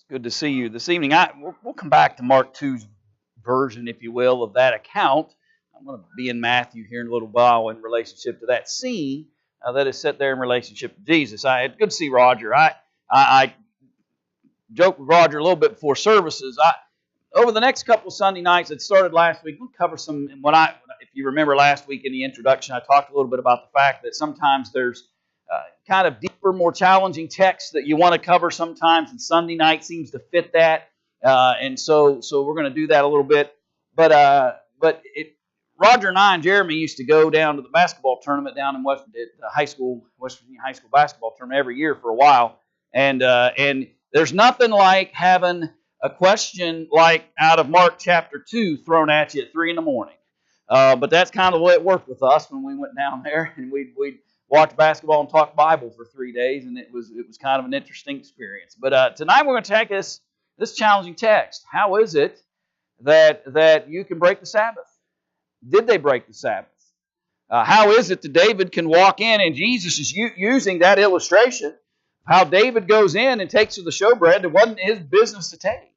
Good to see you this evening. We'll come back to Mark 2's version, if you will, of that account. I'm going to be in Matthew here in a little while in relationship to that scene that is set there in relationship to Jesus. Good to see Roger. I joked with Roger a little bit before services. Over the next couple of Sunday nights that started last week, we'll cover some. If you remember last week in the introduction, I talked a little bit about the fact that sometimes there's kind of deeper, more challenging texts that you want to cover sometimes, and Sunday night seems to fit that. And so we're going to do that a little bit. But Roger and I and Jeremy used to go down to the basketball tournament down in West Virginia high school basketball tournament every year for a while. And there's nothing like having a question like out of Mark chapter 2 thrown at you at 3 in the morning. But that's kind of the way it worked with us when we went down there, and we'd watch basketball and talk Bible for 3 days, and it was kind of an interesting experience. But tonight we're going to take this challenging text. How is it that you can break the Sabbath? Did they break the Sabbath? How is it that David can walk in, and Jesus is using that illustration, how David goes in and takes to the showbread that wasn't his business to take?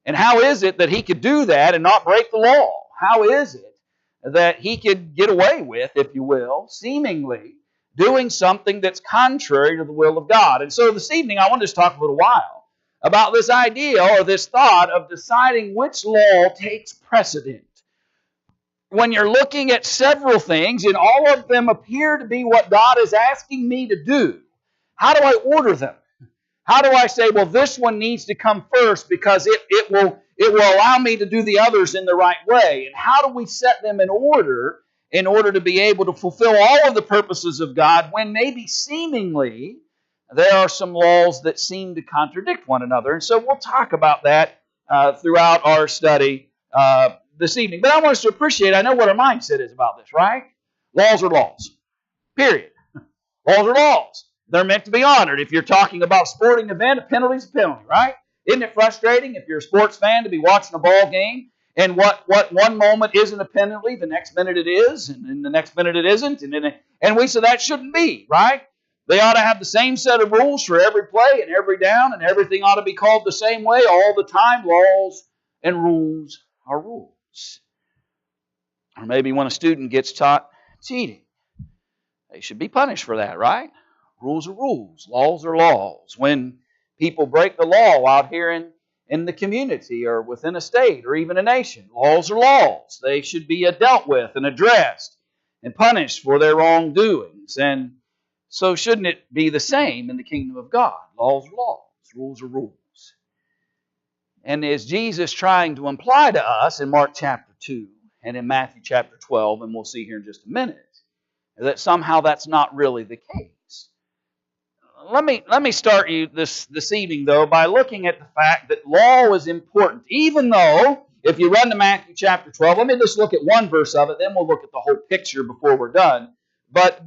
And how is it that he could do that and not break the law? How is it that he could get away with, if you will, seemingly doing something that's contrary to the will of God? And so this evening I want to just talk a little while about this idea or this thought of deciding which law takes precedent. When you're looking at several things and all of them appear to be what God is asking me to do, how do I order them? How do I say, well, this one needs to come first because it will allow me to do the others in the right way? And how do we set them in order to be able to fulfill all of the purposes of God when maybe seemingly there are some laws that seem to contradict one another? And so we'll talk about that throughout our study this evening. But I want us to appreciate, I know what our mindset is about this, right? Laws are laws. Period. Laws are laws. They're meant to be honored. If you're talking about a sporting event, a penalty's a penalty, right? Isn't it frustrating if you're a sports fan to be watching a ball game and what one moment isn't a penalty, the next minute it is, and then the next minute it isn't, and we say that shouldn't be, right? They ought to have the same set of rules for every play and every down, and everything ought to be called the same way all the time. Laws and rules are rules. Or maybe when a student gets taught cheating, they should be punished for that, right? Rules are rules. Laws are laws. When people break the law out here in the community or within a state or even a nation, laws are laws. They should be dealt with and addressed and punished for their wrongdoings. And so shouldn't it be the same in the kingdom of God? Laws are laws. Rules are rules. And is Jesus trying to imply to us in Mark chapter 2 and in Matthew chapter 12, and we'll see here in just a minute, that somehow that's not really the case? Let me start you this evening, though, by looking at the fact that law is important. Even though, if you run to Matthew chapter 12, let me just look at one verse of it, then we'll look at the whole picture before we're done. But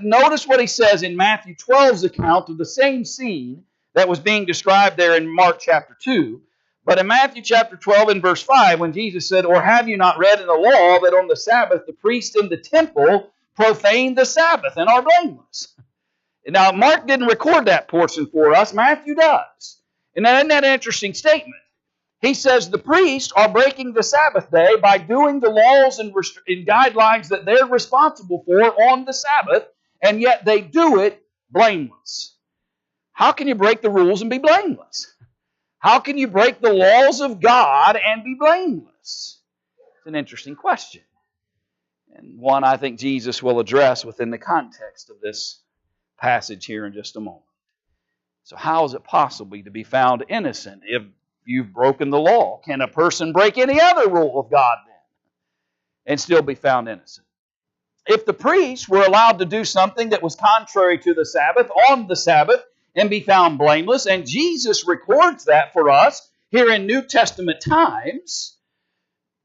notice what he says in Matthew 12's account of the same scene that was being described there in Mark chapter 2. But in Matthew chapter 12 and verse 5, when Jesus said, "Or have you not read in the law that on the Sabbath the priests in the temple profane the Sabbath and are blameless?" Now, Mark didn't record that portion for us. Matthew does. And isn't that an interesting statement? He says the priests are breaking the Sabbath day by doing the laws and guidelines that they're responsible for on the Sabbath, and yet they do it blameless. How can you break the rules and be blameless? How can you break the laws of God and be blameless? It's an interesting question, and one I think Jesus will address within the context of this passage here in just a moment. So how is it possible to be found innocent if you've broken the law? Can a person break any other rule of God then and still be found innocent? If the priests were allowed to do something that was contrary to the Sabbath on the Sabbath and be found blameless, and Jesus records that for us here in New Testament times,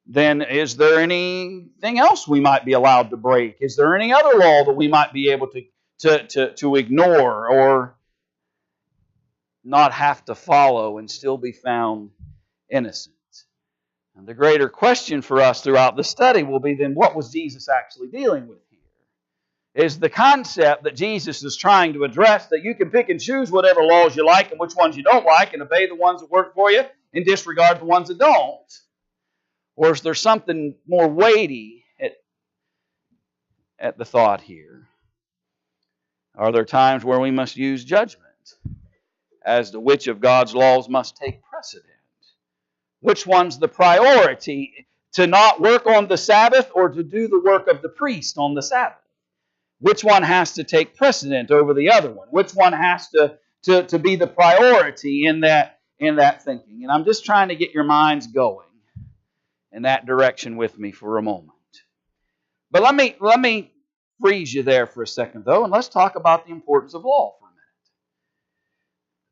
then is there anything else we might be allowed to break? Is there any other law that we might be able to ignore or not have to follow and still be found innocent? And the greater question for us throughout the study will be then, what was Jesus actually dealing with here? is the concept that Jesus is trying to address, that you can pick and choose whatever laws you like and which ones you don't like and obey the ones that work for you and disregard the ones that don't? Or is there something more weighty at the thought here? Are there times where we must use judgment as to which of God's laws must take precedent? Which one's the priority, to not work on the Sabbath or to do the work of the priest on the Sabbath? Which one has to take precedent over the other one? Which one has to be the priority in that thinking? And I'm just trying to get your minds going in that direction with me for a moment. But let me freeze you there for a second, though, and let's talk about the importance of law for a minute.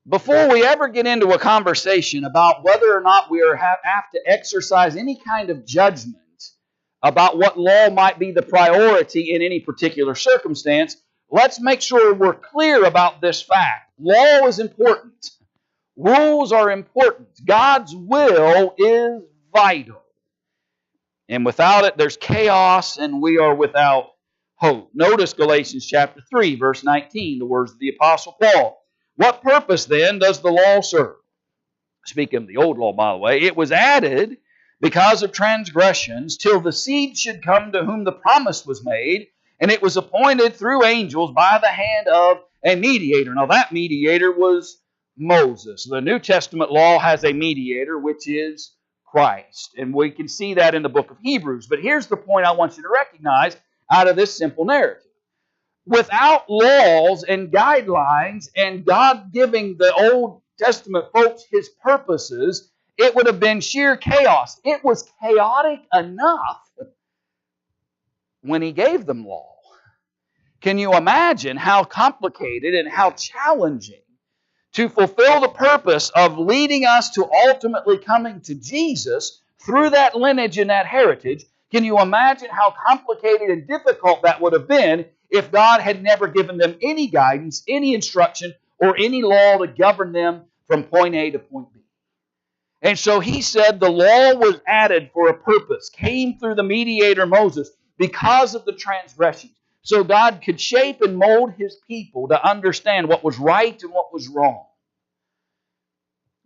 Before we ever get into a conversation about whether or not we have to exercise any kind of judgment about what law might be the priority in any particular circumstance, let's make sure we're clear about this fact. Law is important. Rules are important. God's will is vital. And without it, there's chaos and we are without hope. Notice Galatians chapter 3, verse 19, the words of the Apostle Paul. What purpose then does the law serve? Speaking of the old law, by the way, it was added because of transgressions, till the seed should come to whom the promise was made, and it was appointed through angels by the hand of a mediator. Now that mediator was Moses. The New Testament law has a mediator, which is Christ. And we can see that in the book of Hebrews. But here's the point I want you to recognize out of this simple narrative. Without laws and guidelines and God giving the Old Testament folks His purposes, it would have been sheer chaos. It was chaotic enough when He gave them law. Can you imagine how complicated and how challenging to fulfill the purpose of leading us to ultimately coming to Jesus through that lineage and that heritage? Can you imagine how complicated and difficult that would have been if God had never given them any guidance, any instruction, or any law to govern them from point A to point B? And so He said the law was added for a purpose, came through the mediator Moses because of the transgressions. So God could shape and mold His people to understand what was right and what was wrong.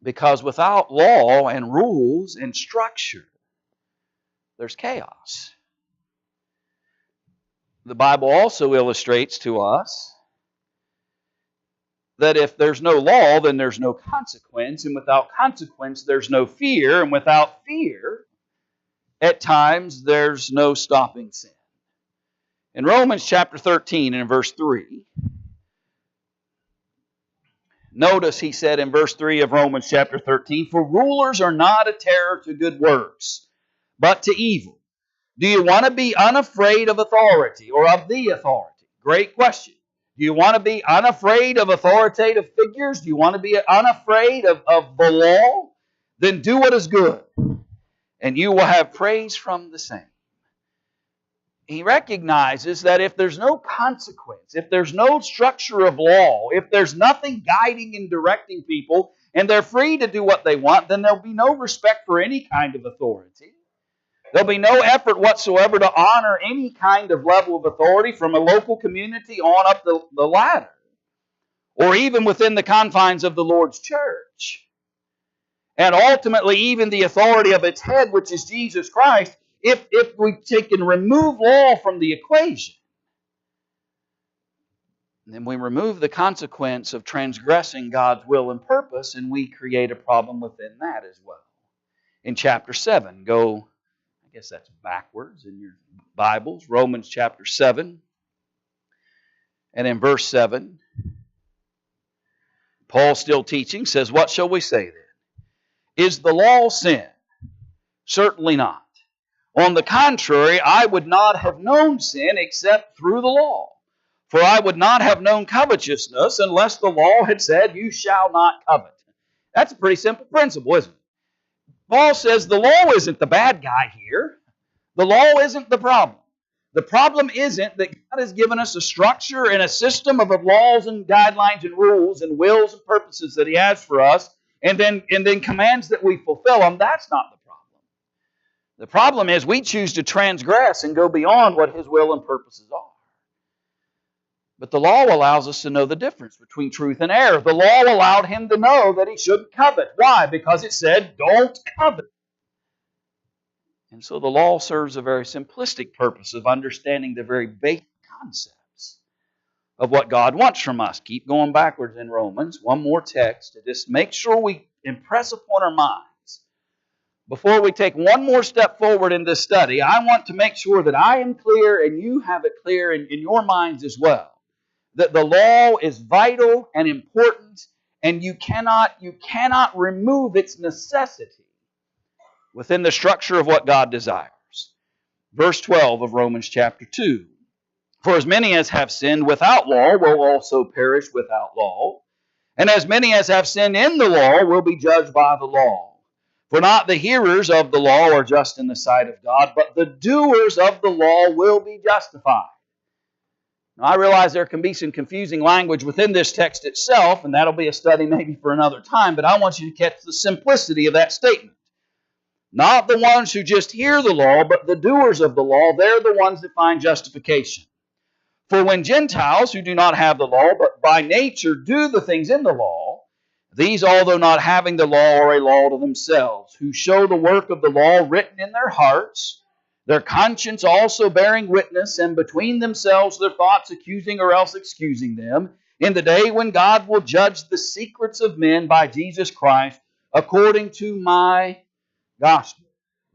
Because without law and rules and structure, there's chaos. The Bible also illustrates to us that if there's no law, then there's no consequence, and without consequence, there's no fear, and without fear, at times, there's no stopping sin. In Romans chapter 13 and verse 3, notice he said in verse 3 of Romans chapter 13, "For rulers are not a terror to good works, but to evil. Do you want to be unafraid of authority or of the authority?" Great question. Do you want to be unafraid of authoritative figures? Do you want to be unafraid of the law? Then do what is good, and you will have praise from the same. He recognizes that if there's no consequence, if there's no structure of law, if there's nothing guiding and directing people, and they're free to do what they want, then there'll be no respect for any kind of authority. There'll be no effort whatsoever to honor any kind of level of authority from a local community on up the ladder, or even within the confines of the Lord's church. And ultimately, even the authority of its head, which is Jesus Christ, if we take and remove law from the equation, then we remove the consequence of transgressing God's will and purpose, and we create a problem within that as well. In chapter 7, I guess that's backwards in your Bibles, Romans chapter 7, and in verse 7, Paul, still teaching, says, "What shall we say then? Is the law sin? Certainly not. On the contrary, I would not have known sin except through the law. For I would not have known covetousness unless the law had said, 'You shall not covet.'" That's a pretty simple principle, isn't it? Paul says the law isn't the bad guy here. The law isn't the problem. The problem isn't that God has given us a structure and a system of laws and guidelines and rules and wills and purposes that He has for us, and then commands that we fulfill them. That's not the problem. The problem is we choose to transgress and go beyond what His will and purposes are. But the law allows us to know the difference between truth and error. The law allowed him to know that he shouldn't covet. Why? Because it said, don't covet. And so the law serves a very simplistic purpose of understanding the very basic concepts of what God wants from us. Keep going backwards in Romans. One more text to just make sure we impress upon our minds. Before we take one more step forward in this study, I want to make sure that I am clear and you have it clear in your minds as well. That the law is vital and important, and you cannot remove its necessity within the structure of what God desires. Verse 12 of Romans chapter 2. For as many as have sinned without law will also perish without law, and as many as have sinned in the law will be judged by the law. For not the hearers of the law are just in the sight of God, but the doers of the law will be justified. Now, I realize there can be some confusing language within this text itself, and that'll be a study maybe for another time, but I want you to catch the simplicity of that statement. Not the ones who just hear the law, but the doers of the law, they're the ones that find justification. For when Gentiles who do not have the law, but by nature do the things in the law, these, although not having the law, are a law to themselves, who show the work of the law written in their hearts, their conscience also bearing witness, and between themselves their thoughts accusing or else excusing them, in the day when God will judge the secrets of men by Jesus Christ, according to my gospel.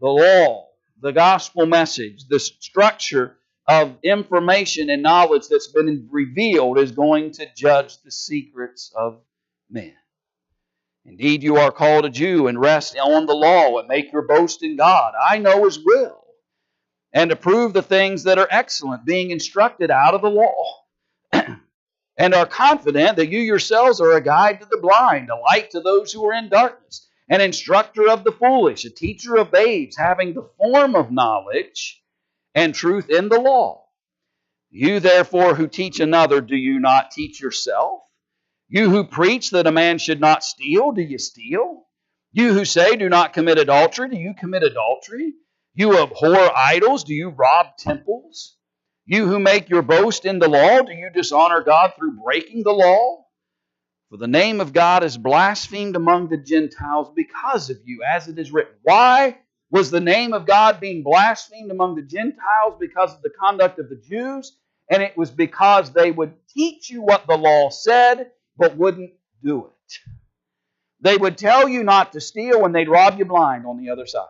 The law, the gospel message, the structure of information and knowledge that's been revealed is going to judge the secrets of men. Indeed, you are called a Jew and rest on the law and make your boast in God. I know His will, and to prove the things that are excellent, being instructed out of the law, and are confident that you yourselves are a guide to the blind, a light to those who are in darkness, an instructor of the foolish, a teacher of babes, having the form of knowledge and truth in the law. You therefore who teach another, do you not teach yourself? You who preach that a man should not steal, do you steal? You who say do not commit adultery, do you commit adultery? You abhor idols, do you rob temples? You who make your boast in the law, do you dishonor God through breaking the law? For the name of God is blasphemed among the Gentiles because of you, as it is written. Why was the name of God being blasphemed among the Gentiles? Because of the conduct of the Jews, and it was because they would teach you what the law said, but wouldn't do it. They would tell you not to steal when they'd rob you blind on the other side.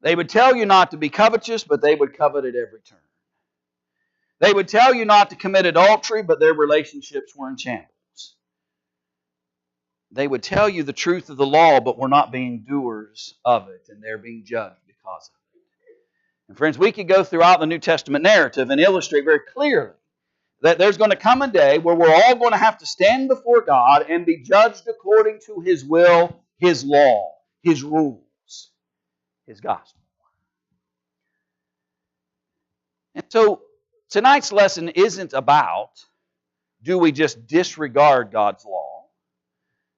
They would tell you not to be covetous, but they would covet at every turn. They would tell you not to commit adultery, but their relationships were in shambles. They would tell you the truth of the law, but were not being doers of it, and they're being judged because of it. And friends, we could go throughout the New Testament narrative and illustrate very clearly that there's going to come a day where we're all going to have to stand before God and be judged according to His will, His law, His rules, His gospel. And so tonight's lesson isn't about, do we just disregard God's law?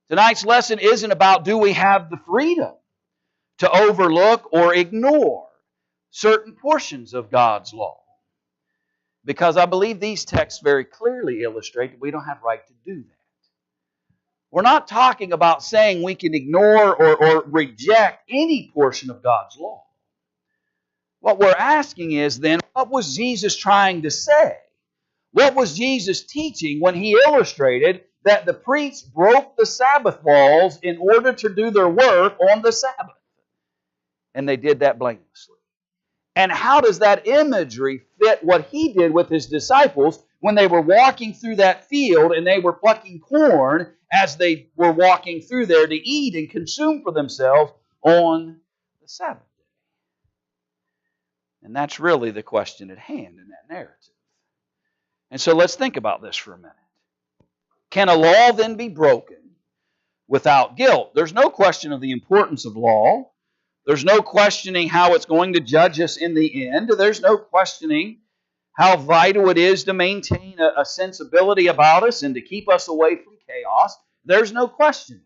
Tonight's lesson isn't about, do we have the freedom to overlook or ignore certain portions of God's law? Because I believe these texts very clearly illustrate that we don't have right to do that. We're not talking about saying we can ignore or reject any portion of God's law. What we're asking is then, what was Jesus trying to say? What was Jesus teaching when He illustrated that the priests broke the Sabbath laws in order to do their work on the Sabbath? And they did that blamelessly. And how does that imagery fit what He did with His disciples when they were walking through that field and they were plucking corn as they were walking through there to eat and consume for themselves on the Sabbath day? And that's really the question at hand in that narrative. And so let's think about this for a minute. Can a law then be broken without guilt? There's no question of the importance of law. There's no questioning how it's going to judge us in the end. There's no questioning how vital it is to maintain a sensibility about us and to keep us away from chaos. There's no questioning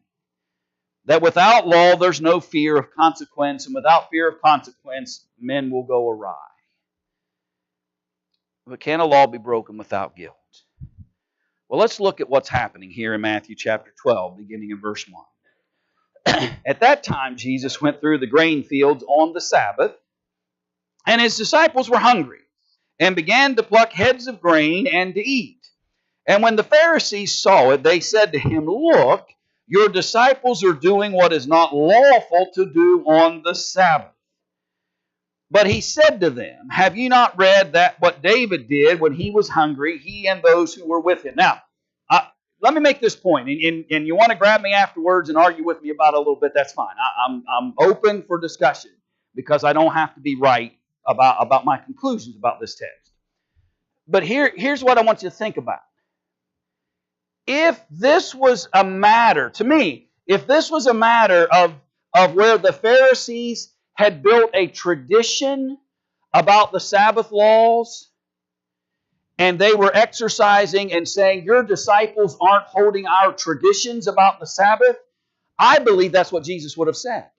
that without law, there's no fear of consequence, and without fear of consequence, men will go awry. But can a law be broken without guilt? Well, let's look at what's happening here in Matthew chapter 12, beginning in verse 1. At that time, Jesus went through the grain fields on the Sabbath, and his disciples were hungry, and began to pluck heads of grain and to eat. And when the Pharisees saw it, they said to him, Look, your disciples are doing what is not lawful to do on the Sabbath. But he said to them, Have you not read that what David did when he was hungry, he and those who were with him? Now, let me make this point, and you want to grab me afterwards and argue with me about it a little bit, that's fine. I'm open for discussion because I don't have to be right about my conclusions about this text. But here's what I want you to think about. If this was a matter, to me, if this was a matter of where the Pharisees had built a tradition about the Sabbath laws, and they were exercising and saying, your disciples aren't holding our traditions about the Sabbath, I believe that's what Jesus would have said.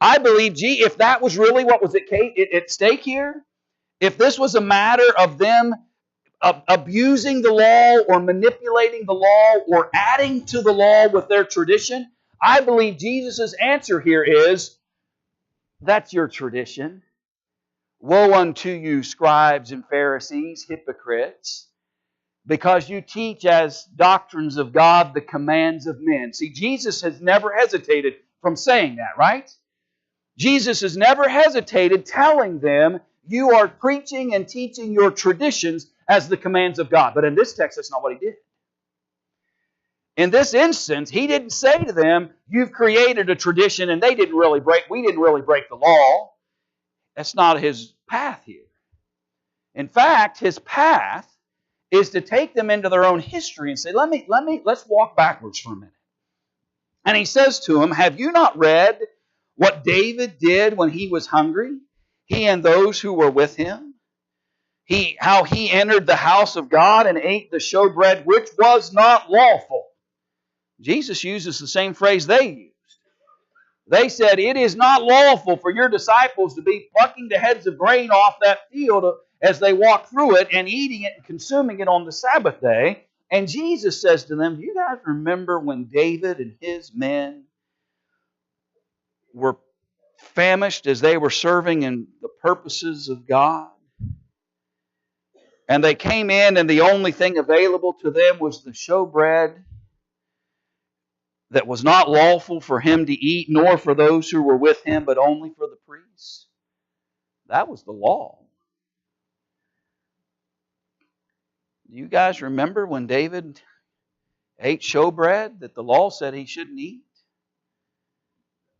I believe, if that was really what was at stake here, if this was a matter of them abusing the law or manipulating the law or adding to the law with their tradition, I believe Jesus' answer here is, that's your tradition. Woe unto you, scribes and Pharisees, hypocrites, because you teach as doctrines of God the commands of men. See, Jesus has never hesitated from saying that, right? Jesus has never hesitated telling them, you are preaching and teaching your traditions as the commands of God. But in this text, that's not what he did. In this instance, he didn't say to them, you've created a tradition and we didn't really break the law. That's not his path here. In fact, his path is to take them into their own history and say, let's walk backwards for a minute. And he says to them, have you not read what David did when he was hungry? He and those who were with him? How he entered the house of God and ate the showbread, which was not lawful. Jesus uses the same phrase they used. They said, it is not lawful for your disciples to be plucking the heads of grain off that field as they walk through it and eating it and consuming it on the Sabbath day. And Jesus says to them, do you guys remember when David and his men were famished as they were serving in the purposes of God? And they came in and the only thing available to them was the showbread that was not lawful for him to eat, nor for those who were with him, but only for the priests. That was the law. Do you guys remember when David ate showbread that the law said he shouldn't eat?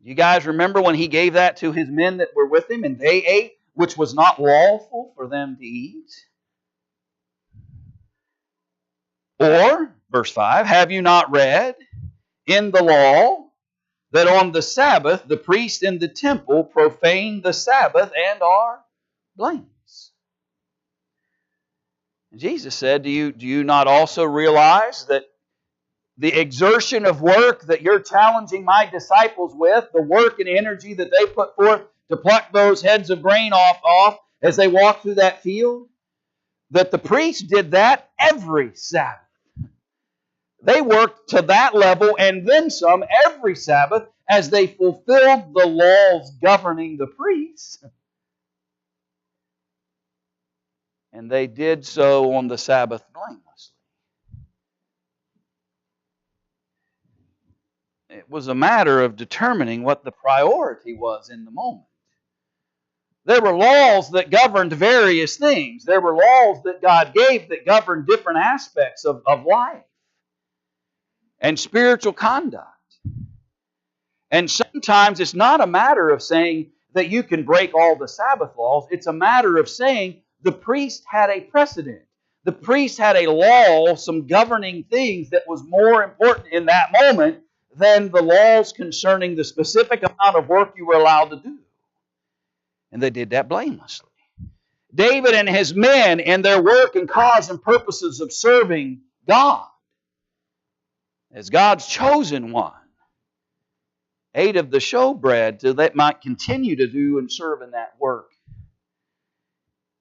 Do you guys remember when he gave that to his men that were with him and they ate, which was not lawful for them to eat? Or, verse 5, have you not read in the law that on the Sabbath the priests in the temple profane the Sabbath and are blameless? Jesus said, do you not also realize that the exertion of work that you're challenging my disciples with, the work and energy that they put forth to pluck those heads of grain off as they walk through that field, that the priests did that every Sabbath. They worked to that level and then some every Sabbath as they fulfilled the laws governing the priests. And they did so on the Sabbath blamelessly. It was a matter of determining what the priority was in the moment. There were laws that governed various things. There were laws that God gave that governed different aspects of life and spiritual conduct. And sometimes it's not a matter of saying that you can break all the Sabbath laws. It's a matter of saying the priest had a precedent. The priest had a law, some governing things that was more important in that moment than the laws concerning the specific amount of work you were allowed to do. And they did that blamelessly. David and his men in their work and cause and purposes of serving God as God's chosen one, ate of the showbread so they might continue to do and serve in that work.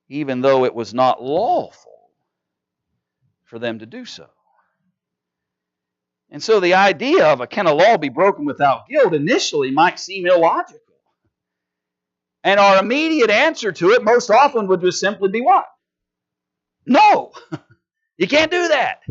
even though it was not lawful for them to do so. And so the idea of can a law be broken without guilt initially might seem illogical. And our immediate answer to it most often would just simply be what? No, you can't do that.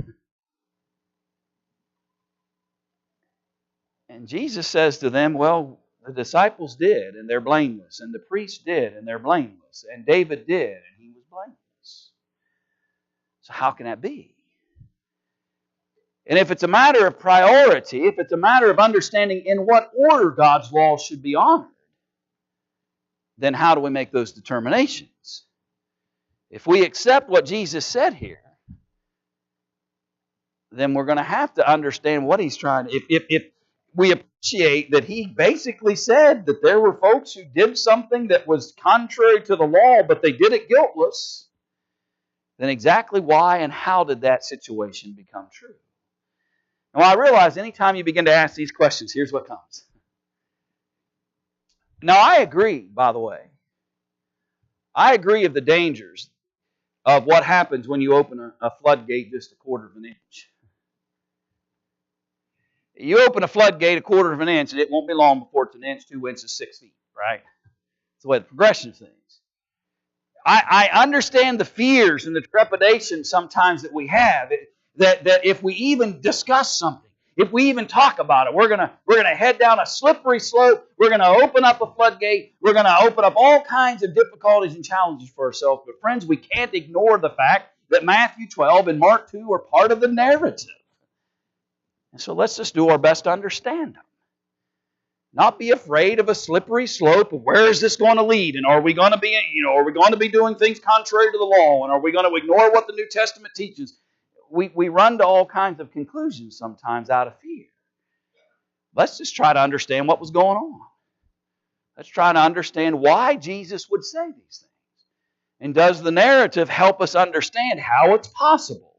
And Jesus says to them, well, the disciples did, and they're blameless. And the priests did, and they're blameless. And David did, and he was blameless. So how can that be? And if it's a matter of priority, if it's a matter of understanding in what order God's laws should be honored, then how do we make those determinations? If we accept what Jesus said here, then we're going to have to understand what He's trying to... If we appreciate that He basically said that there were folks who did something that was contrary to the law, but they did it guiltless, then exactly why and how did that situation become true? Now, I realize anytime you begin to ask these questions, here's what comes. Now, I agree, by the way. I agree of the dangers of what happens when you open a floodgate just a quarter of an inch. You open a floodgate a quarter of an inch, and it won't be long before it's an inch, 2 inches, 6 feet, right? That's the way the progression of things. I understand the fears and the trepidation sometimes that we have, that if we even discuss something, if we even talk about it, we're gonna head down a slippery slope. We're gonna open up a floodgate. We're gonna open up all kinds of difficulties and challenges for ourselves. But friends, we can't ignore the fact that Matthew 12 and Mark 2 are part of the narrative. And so let's just do our best to understand them. Not be afraid of a slippery slope of where is this going to lead, and are we going to be doing things contrary to the law, and are we going to ignore what the New Testament teaches? We run to all kinds of conclusions sometimes out of fear. Let's just try to understand what was going on. Let's try to understand why Jesus would say these things. And does the narrative help us understand how it's possible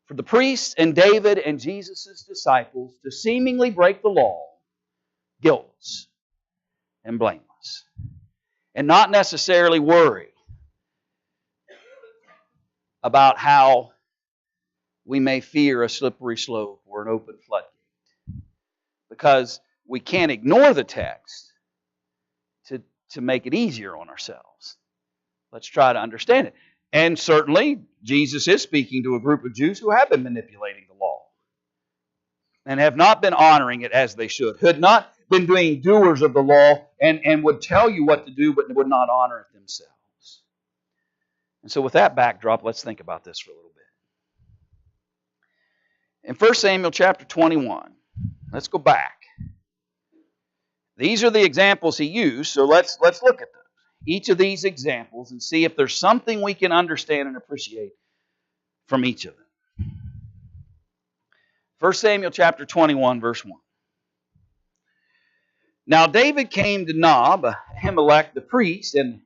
for the priests and David and Jesus' disciples to seemingly break the law, guiltless and blameless, and not necessarily worry about how we may fear a slippery slope or an open floodgate? Because we can't ignore the text to make it easier on ourselves. Let's try to understand it. And certainly, Jesus is speaking to a group of Jews who have been manipulating the law and have not been honoring it as they should, who had not been being doers of the law and would tell you what to do but would not honor it themselves. And so with that backdrop, let's think about this for a little bit. In 1 Samuel chapter 21, let's go back. These are the examples he used, so let's look at them. Each of these examples and see if there's something we can understand and appreciate from each of them. 1 Samuel chapter 21, verse 1. Now David came to Nob, Ahimelech the priest, and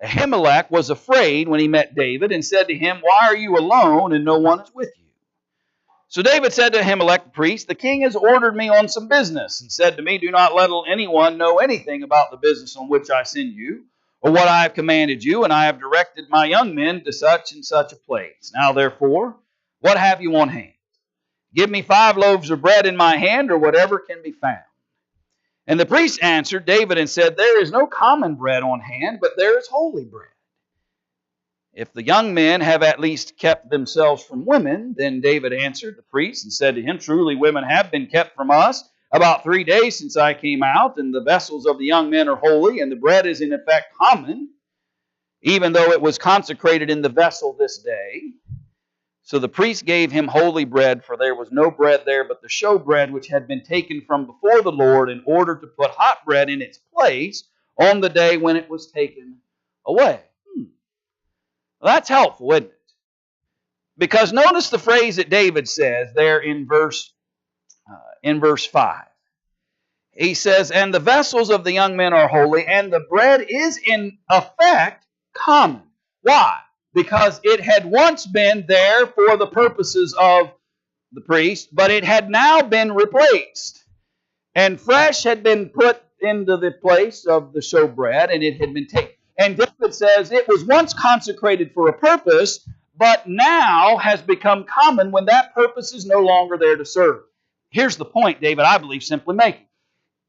Ahimelech was afraid when he met David and said to him, "Why are you alone and no one is with you?" So David said to Ahimelech the priest, "The king has ordered me on some business and said to me, 'Do not let anyone know anything about the business on which I send you, or what I have commanded you, and I have directed my young men to such and such a place. Now therefore, what have you on hand? Give me 5 loaves of bread in my hand, or whatever can be found.' And the priest answered David and said, 'There is no common bread on hand, but there is holy bread.' If the young men have at least kept themselves from women," then David answered the priest and said to him, "Truly women have been kept from us about 3 days since I came out, and the vessels of the young men are holy, and the bread is in effect common, even though it was consecrated in the vessel this day." So the priest gave him holy bread, for there was no bread there but the showbread which had been taken from before the Lord, in order to put hot bread in its place on the day when it was taken away. Well, that's helpful, isn't it? Because notice the phrase that David says there in verse 5. He says, "And the vessels of the young men are holy, and the bread is in effect common." Why? Because it had once been there for the purposes of the priest, but it had now been replaced. And fresh had been put into the place of the showbread, and it had been taken. And David says it was once consecrated for a purpose, but now has become common when that purpose is no longer there to serve. Here's the point David, I believe, simply making.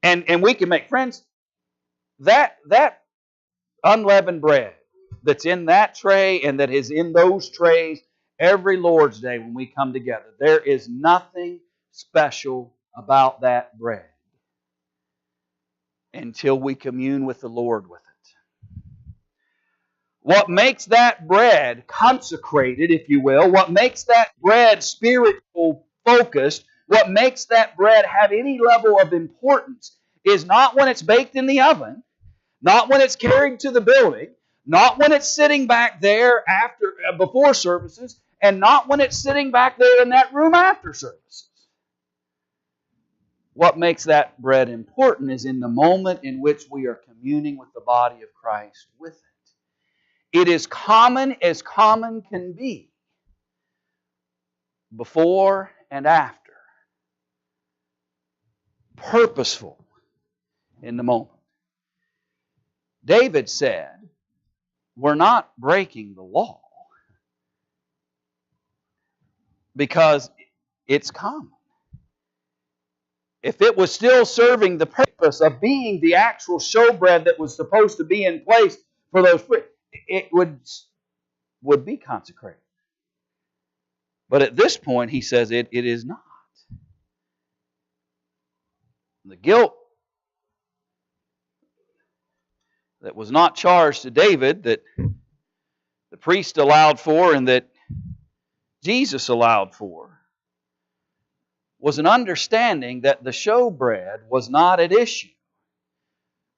And we can make friends. That unleavened bread that's in that tray and that is in those trays every Lord's Day when we come together, there is nothing special about that bread until we commune with the Lord with it. What makes that bread consecrated, if you will, what makes that bread spiritual focused, what makes that bread have any level of importance is not when it's baked in the oven, not when it's carried to the building, not when it's sitting back there before services, and not when it's sitting back there in that room after services. What makes that bread important is in the moment in which we are communing with the body of Christ with it. It is common as common can be, before and after. Purposeful in the moment. David said, we're not breaking the law because it's common. If it was still serving the purpose of being the actual showbread that was supposed to be in place for those, it would be consecrated. But at this point, he says it is not. The guilt that was not charged to David, that the priest allowed for and that Jesus allowed for, was an understanding that the showbread was not at issue.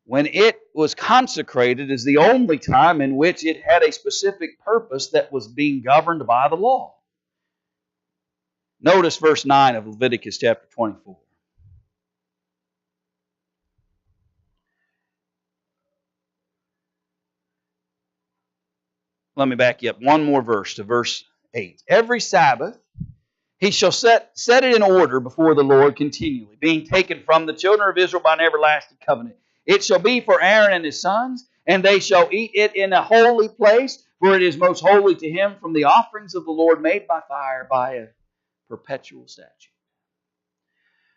When it was consecrated is the only time in which it had a specific purpose that was being governed by the law. Notice verse 9 of Leviticus chapter 24. Let me back you up one more verse to verse 8. Every Sabbath he shall set it in order before the Lord continually, being taken from the children of Israel by an everlasting covenant. It shall be for Aaron and his sons, and they shall eat it in a holy place, for it is most holy to him, from the offerings of the Lord made by fire, by a perpetual statute.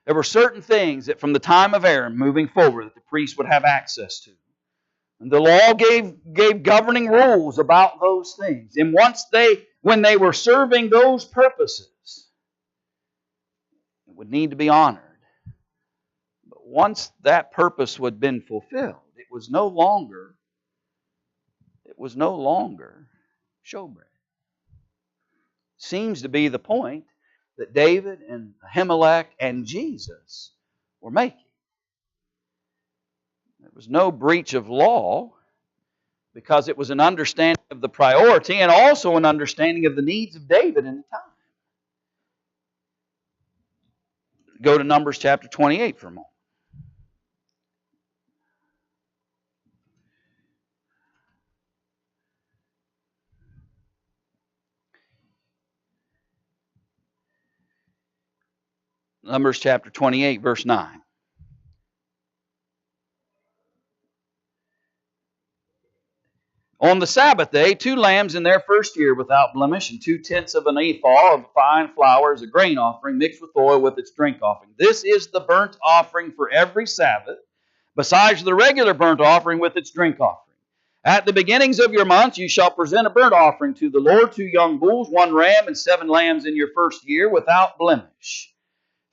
There were certain things that from the time of Aaron moving forward that the priest would have access to. And the law gave governing rules about those things. And when they were serving those purposes, it would need to be honored. But once that purpose had been fulfilled, it was no longer showbread. Seems to be the point that David and Ahimelech and Jesus were making. There was no breach of law because it was an understanding of the priority and also an understanding of the needs of David in the time. Go to Numbers chapter 28 for a moment. Numbers chapter 28, verse 9. On the Sabbath day, 2 lambs in their first year without blemish, and 2/10 of an ephah of fine flour as a grain offering mixed with oil with its drink offering. This is the burnt offering for every Sabbath, besides the regular burnt offering with its drink offering. At the beginnings of your months you shall present a burnt offering to the Lord, 2 young bulls, 1 ram, and 7 lambs in your first year without blemish.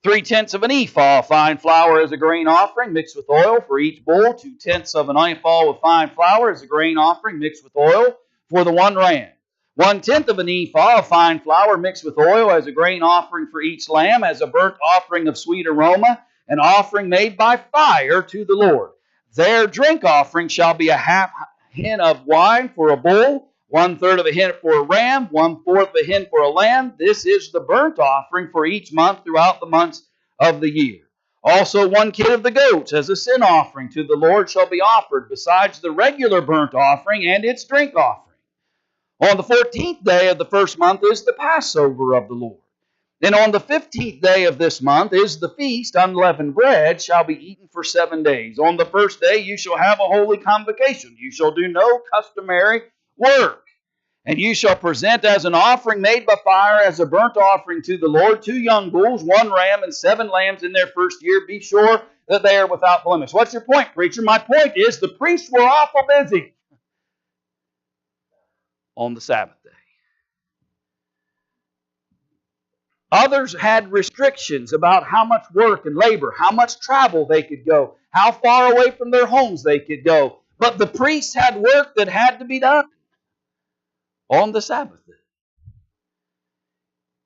3/10 of an ephah of fine flour as a grain offering mixed with oil for each bull. 2/10 of an ephah of fine flour as a grain offering mixed with oil for the 1 ram. 1/10 of an ephah of fine flour mixed with oil as a grain offering for each lamb, as a burnt offering of sweet aroma, an offering made by fire to the Lord. Their drink offering shall be a half hin of wine for a bull, 1/3 of a hin for a ram, 1/4 of a hin for a lamb. This is the burnt offering for each month throughout the months of the year. Also 1 kid of the goats as a sin offering to the Lord shall be offered, besides the regular burnt offering and its drink offering. On the 14th day of the first month is the Passover of the Lord. Then on the 15th day of this month is the feast. Unleavened bread shall be eaten for 7 days. On the first day you shall have a holy convocation. You shall do no customary work. And you shall present as an offering made by fire, as a burnt offering to the Lord, 2 young bulls, 1 ram, and 7 lambs in their first year. Be sure that they are without blemish. What's your point, preacher? My point is the priests were awful busy on the Sabbath day. Others had restrictions about how much work and labor, how much travel they could go, how far away from their homes they could go. But the priests had work that had to be done on the Sabbath day.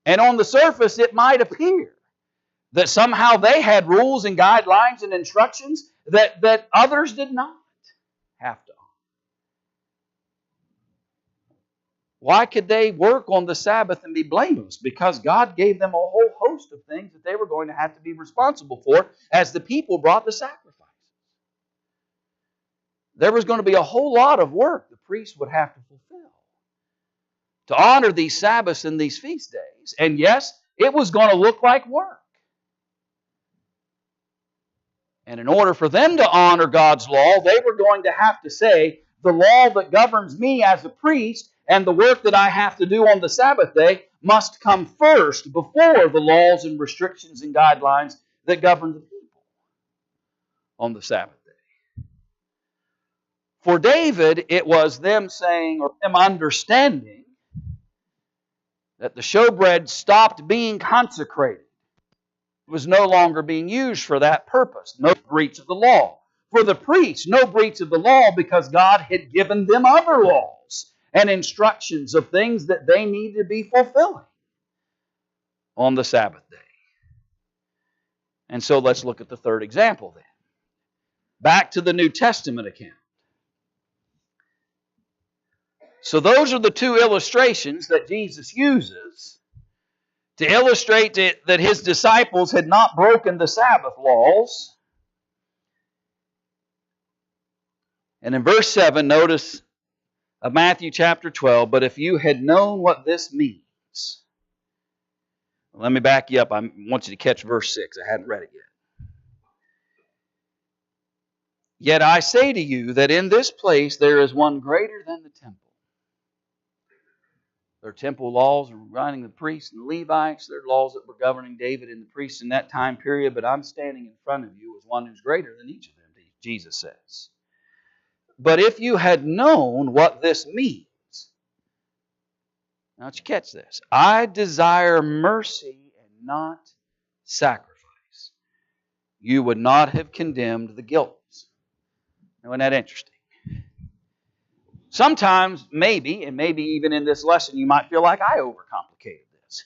And on the surface, it might appear that somehow they had rules and guidelines and instructions that others did not have to. Why could they work on the Sabbath and be blameless? Because God gave them a whole host of things that they were going to have to be responsible for as the people brought the sacrifices. There was going to be a whole lot of work the priests would have to fulfill to honor these Sabbaths and these feast days. And yes, it was going to look like work. And in order for them to honor God's law, they were going to have to say, the law that governs me as a priest and the work that I have to do on the Sabbath day must come first before the laws and restrictions and guidelines that govern the people on the Sabbath day. For David, it was them saying, or them understanding, that the showbread stopped being consecrated. It was no longer being used for that purpose. No breach of the law. For the priests, no breach of the law, because God had given them other laws and instructions of things that they needed to be fulfilling on the Sabbath day. And so let's look at the third example then. Back to the New Testament account. So those are the 2 illustrations that Jesus uses to illustrate that His disciples had not broken the Sabbath laws. And in verse 7, notice of Matthew chapter 12, but if you had known what this means. Let me back you up. I want you to catch verse 6. I hadn't read it yet. Yet I say to you that in this place there is one greater than the temple. Their temple laws are running the priests and the Levites. Their laws that were governing David and the priests in that time period. But I'm standing in front of you as one who's greater than each of them, Jesus says. But if you had known what this means. Now, let's catch this. I desire mercy and not sacrifice. You would not have condemned the guiltless. Now, isn't that interesting? Sometimes, maybe, and maybe even in this lesson, you might feel like I overcomplicated this.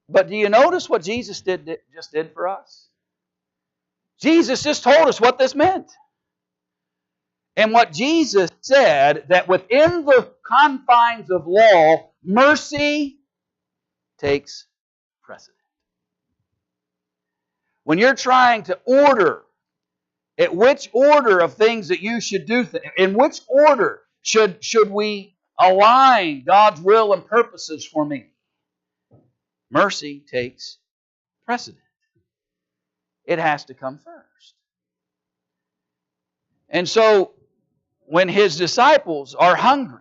But do you notice what Jesus just did for us? Jesus just told us what this meant. And what Jesus said, that within the confines of law, mercy takes precedent. When you're trying to order at which order of things that you should do, in which order should we align God's will and purposes for me, mercy takes precedent. It has to come first. And so, when His disciples are hungry,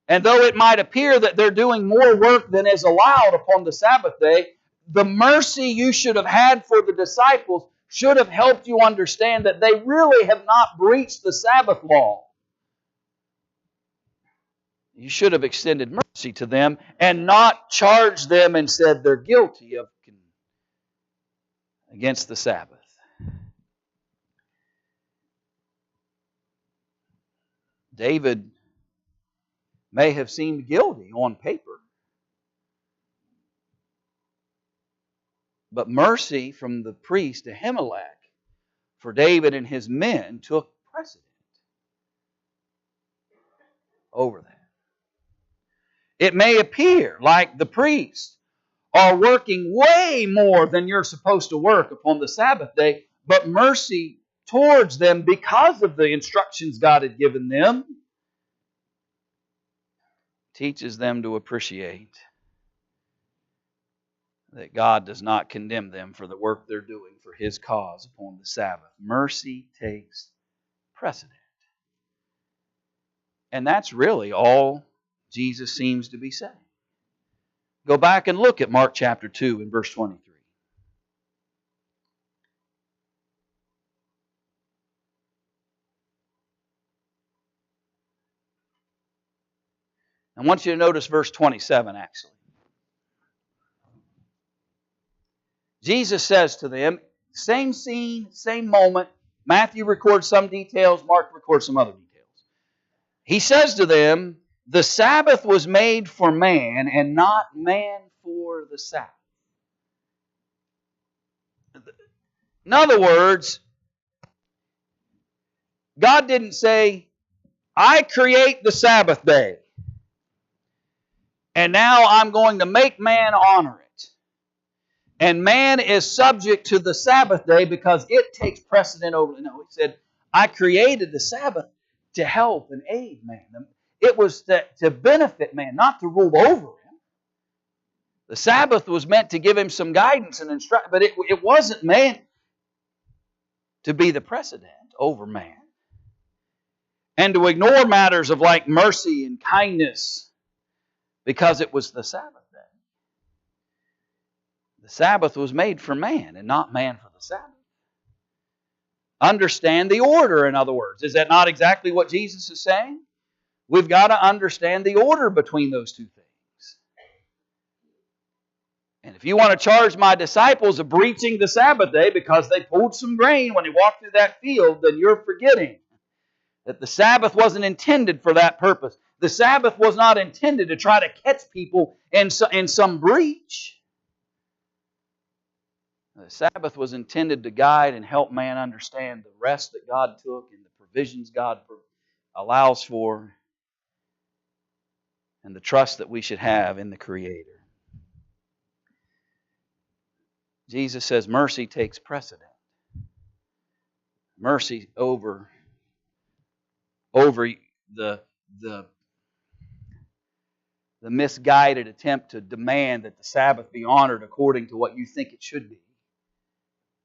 and though it might appear that they're doing more work than is allowed upon the Sabbath day, the mercy you should have had for the disciples should have helped you understand that they really have not breached the Sabbath law. You should have extended mercy to them and not charged them and said they're guilty of against the Sabbath. David may have seemed guilty on paper, but mercy from the priest Ahimelech for David and his men took precedent over that. It may appear like the priests are working way more than you're supposed to work upon the Sabbath day, but mercy towards them because of the instructions God had given them teaches them to appreciate that God does not condemn them for the work they're doing for His cause upon the Sabbath. Mercy takes precedent. And that's really all Jesus seems to be saying. Go back and look at Mark chapter 2 and verse 23. I want you to notice verse 27 actually. Jesus says to them, same scene, same moment. Matthew records some details, Mark records some other details. He says to them, the Sabbath was made for man and not man for the Sabbath. In other words, God didn't say, I create the Sabbath day, and now I'm going to make man honor it. And man is subject to the Sabbath day because it takes precedent over. No, He said, I created the Sabbath to help and aid man. It was to benefit man, not to rule over him. The Sabbath was meant to give him some guidance and instruction, but it wasn't meant to be the precedent over man. And to ignore matters of like mercy and kindness because it was the Sabbath day. The Sabbath was made for man and not man for the Sabbath. Understand the order, in other words. Is that not exactly what Jesus is saying? We've got to understand the order between those two things. And if you want to charge my disciples of breaching the Sabbath day because they pulled some grain when they walked through that field, then you're forgetting that the Sabbath wasn't intended for that purpose. The Sabbath was not intended to try to catch people in some breach. The Sabbath was intended to guide and help man understand the rest that God took and the provisions God allows for and the trust that we should have in the Creator. Jesus says mercy takes precedent. Mercy over the misguided attempt to demand that the Sabbath be honored according to what you think it should be.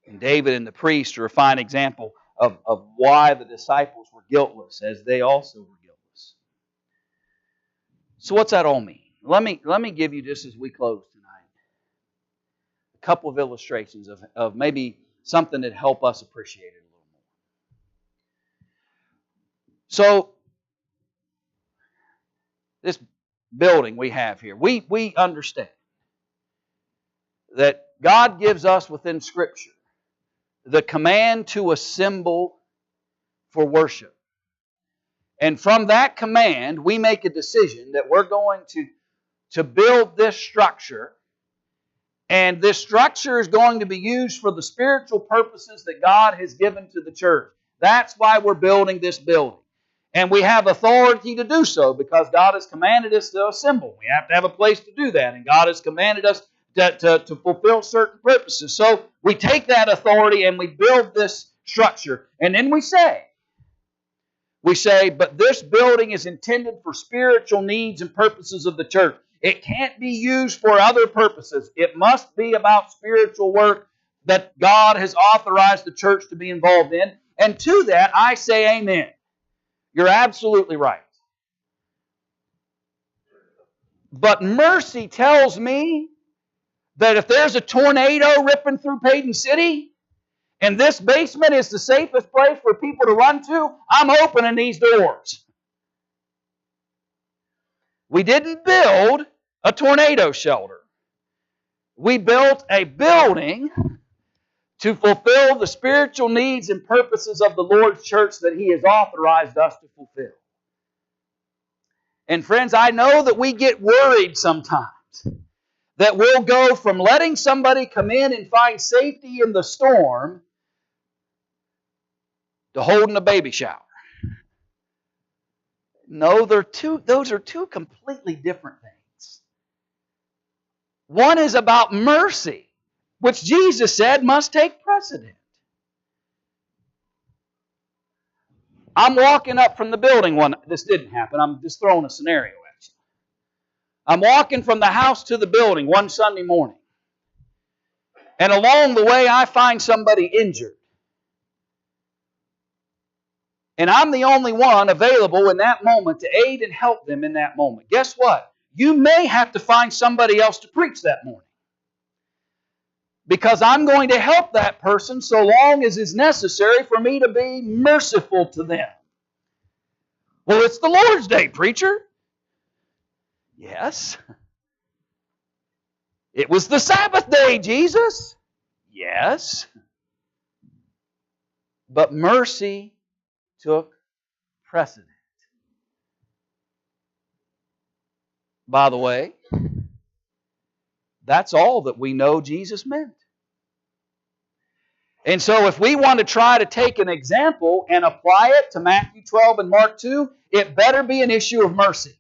And David and the priest are a fine example of why the disciples were guiltless, as they also were guiltless. So what's that all mean? Let me give you, just as we close tonight, a couple of illustrations of maybe something that help us appreciate it a little more. So, this building we have here, we understand that God gives us within Scripture the command to assemble for worship. And from that command, we make a decision that we're going to build this structure. And this structure is going to be used for the spiritual purposes that God has given to the church. That's why we're building this building. And we have authority to do so because God has commanded us to assemble. We have to have a place to do that. And God has commanded us to fulfill certain purposes. So we take that authority and we build this structure. And then we say, but this building is intended for spiritual needs and purposes of the church. It can't be used for other purposes. It must be about spiritual work that God has authorized the church to be involved in. And to that, I say amen. You're absolutely right. But mercy tells me that if there's a tornado ripping through Payton City, and this basement is the safest place for people to run to, I'm opening these doors. We didn't build a tornado shelter. We built a building to fulfill the spiritual needs and purposes of the Lord's church that He has authorized us to fulfill. And friends, I know that we get worried sometimes that we'll go from letting somebody come in and find safety in the storm to holding a baby shower. No, those are two completely different things. One is about mercy, which Jesus said must take precedent. I'm walking up from the building this didn't happen. I'm just throwing a scenario at you. I'm walking from the house to the building one Sunday morning. and along the way I find somebody injured, and I'm the only one available in that moment to aid and help them in that moment, guess what? You may have to find somebody else to preach that morning. Because I'm going to help that person so long as is necessary for me to be merciful to them. Well, it's the Lord's Day, preacher. Yes. It was the Sabbath day, Jesus. Yes. But mercy took precedent. By the way, that's all that we know Jesus meant. And so if we want to try to take an example and apply it to Matthew 12 and Mark 2, it better be an issue of mercy.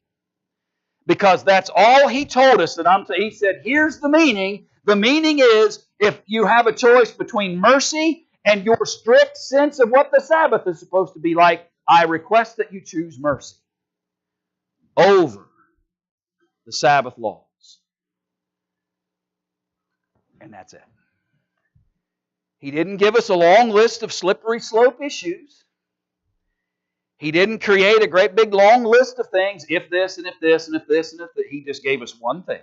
Because that's all He told us. He said, here's the meaning. The meaning is, if you have a choice between mercy and your strict sense of what the Sabbath is supposed to be like, I request that you choose mercy over the Sabbath laws. And that's it. He didn't give us a long list of slippery slope issues. He didn't create a great big long list of things, if this and if this and if this and if that. He just gave us one thing.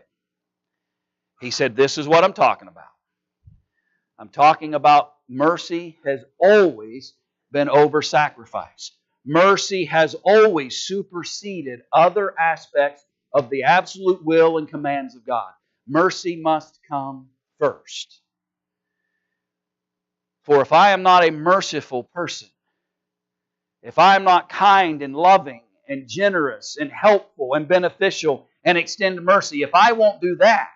He said, this is what I'm talking about. I'm talking about mercy has always been over sacrifice. Mercy has always superseded other aspects of the absolute will and commands of God. Mercy must come first. For if I am not a merciful person, if I am not kind and loving and generous and helpful and beneficial and extend mercy, if I won't do that,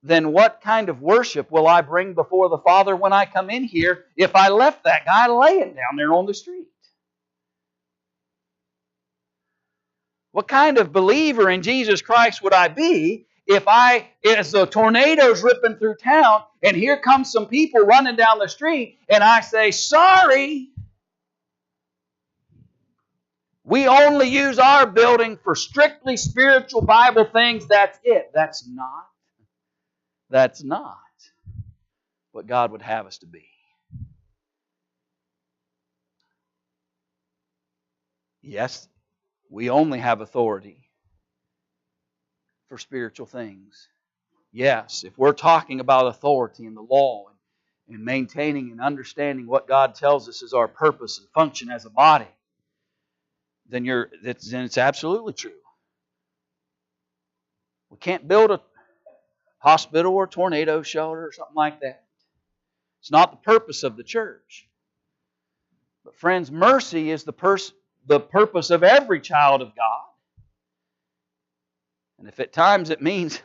then what kind of worship will I bring before the Father when I come in here if I left that guy laying down there on the street? What kind of believer in Jesus Christ would I be if as the tornado's ripping through town and here comes some people running down the street and I say, sorry, we only use our building for strictly spiritual Bible things, that's it. That's not what God would have us to be. Yes, we only have authority for spiritual things. Yes, if we're talking about authority in the law and maintaining and understanding what God tells us is our purpose and function as a body, then it's absolutely true. We can't build a hospital or a tornado shelter or something like that. It's not the purpose of the church. But friends, mercy is the purpose of every child of God. And if at times it means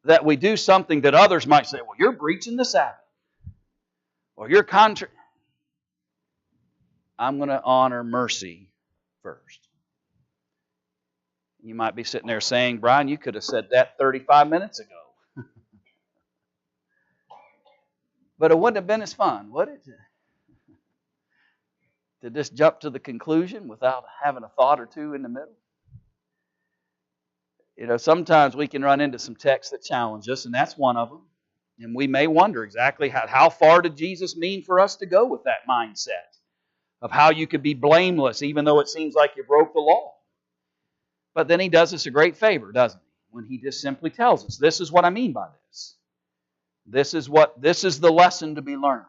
that we do something that others might say, well, you're breaching the Sabbath, or you're contrary, I'm going to honor mercy first. You might be sitting there saying, Brian, you could have said that 35 minutes ago. But it wouldn't have been as fun, would it? To just jump to the conclusion without having a thought or two in the middle. You know, sometimes we can run into some texts that challenge us, and that's one of them. And we may wonder exactly how far did Jesus mean for us to go with that mindset of how you could be blameless even though it seems like you broke the law. But then He does us a great favor, doesn't He? When He just simply tells us, this is what I mean by this. This is the lesson to be learned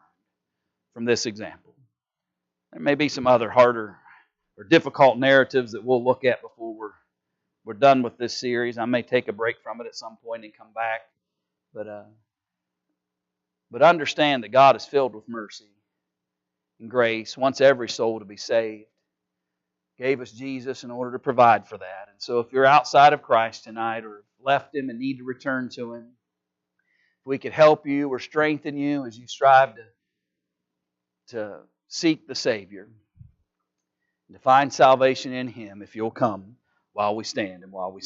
from this example. There may be some other harder or difficult narratives that we'll look at before we're done with this series. I may take a break from it at some point and come back. But understand that God is filled with mercy and grace, wants every soul to be saved. Gave us Jesus in order to provide for that. And so if you're outside of Christ tonight or left Him and need to return to Him, if we could help you or strengthen you as you strive to seek the Savior, to find salvation in Him, if you'll come while we stand and while we